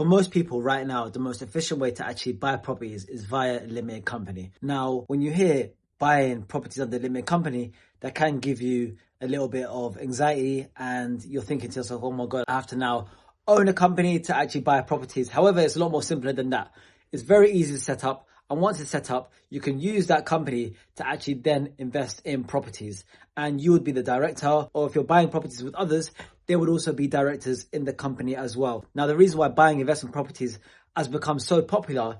For most people right now, the most efficient way to actually buy properties is via a limited company. Now, when you hear buying properties under a limited company, that can give you a little bit of anxiety and you're thinking to yourself, oh my God, I have to now own a company to actually buy properties. However, it's a lot more simpler than that. It's very easy to set up. And once it's set up, you can use that company to actually then invest in properties. And you would be the director, or if you're buying properties with others, they would also be directors in the company as well. Now, the reason why buying investment properties has become so popular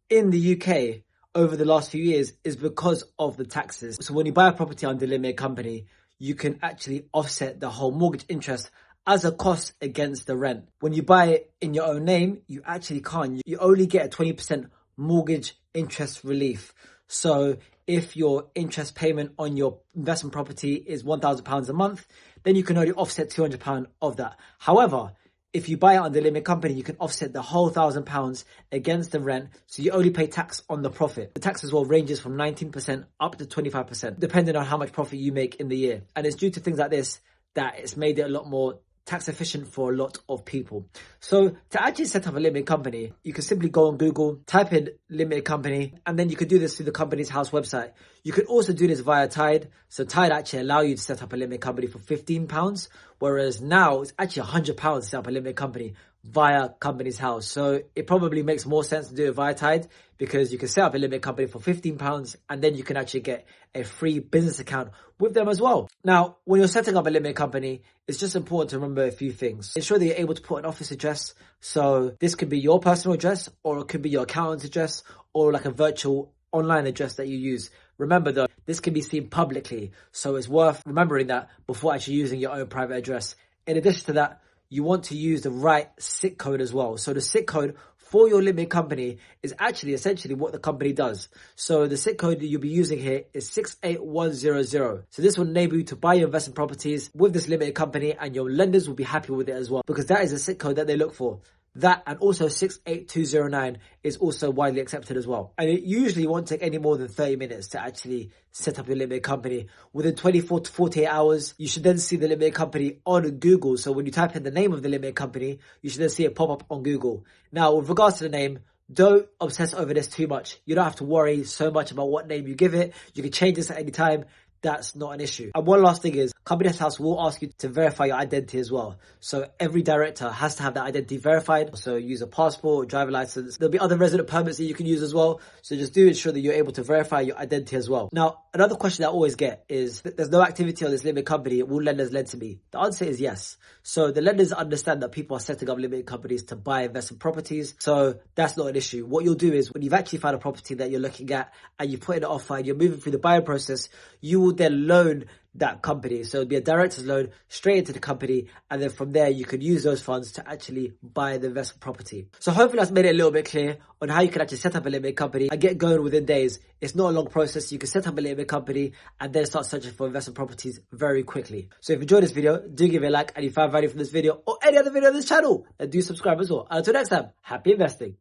in the UK over the last few years is because of the taxes. So when you buy a property under a limited company, you can actually offset the whole mortgage interest as a cost against the rent. When you buy it in your own name, you actually can't. You only get a 20% mortgage interest relief. So if your interest payment on your investment property is £1,000 a month, then you can only offset £200 of that. However, if you buy it under a limited company, you can offset the whole £1,000 against the rent. So you only pay tax on the profit. The tax as well ranges from 19% up to 25%, depending on how much profit you make in the year. And it's due to things like this that it's made it a lot more tax efficient for a lot of people. So to actually set up a limited company, you can simply go on Google, type in limited company, and then you could do this through the Companies House website. You could also do this via Tide. So Tide actually allow you to set up a limited company for £15, whereas now it's actually £100 to set up a limited company via Companies House. So it probably makes more sense to do it via Tide because you can set up a limited company for £15 and then you can actually get a free business account with them as well. Now, when you're setting up a limited company, it's just important to remember a few things. Ensure that you're able to put an office address. So this could be your personal address, or it could be your accountant's address, or like a virtual online address that you use. Remember though, this can be seen publicly. So it's worth remembering that before actually using your own private address. In addition to that, you want to use the right SIC code as well. So the SIC code for your limited company is actually essentially what the company does. So the SIC code that you'll be using here is 68100. So this will enable you to buy your investment properties with this limited company, and your lenders will be happy with it as well, because that is a SIC code that they look for. That and also 68209 is also widely accepted as well. And it usually won't take any more than 30 minutes to actually set up your limited company. Within 24 to 48 hours, you should then see the limited company on Google. So when you type in the name of the limited company, you should then see it pop up on Google. Now, with regards to the name, don't obsess over this too much. You don't have to worry so much about what name you give it. You can change this at any time. That's not an issue. And one last thing is, Companies House will ask you to verify your identity as well. So every director has to have that identity verified. So use a passport, driver license. There'll be other resident permits that you can use as well. So just do ensure that you're able to verify your identity as well. Now, another question that I always get is, there's no activity on this limited company. Will lenders lend to me? The answer is yes. So the lenders understand that people are setting up limited companies to buy investment properties. So that's not an issue. What you'll do is, when you've actually found a property that you're looking at and you put in an offer and you're moving through the buying process, you will then loan that company. So it'll be a director's loan straight into the company, and then from there you can use those funds to actually buy the investment property. So hopefully that's made it a little bit clear on how you can actually set up a limited company and get going within days. It's not a long process. You can set up a limited company and then start searching for investment properties very quickly. So if you enjoyed this video, do give it a like, and if you found value from this video or any other video on this channel, then do subscribe as well. And until next time, happy investing.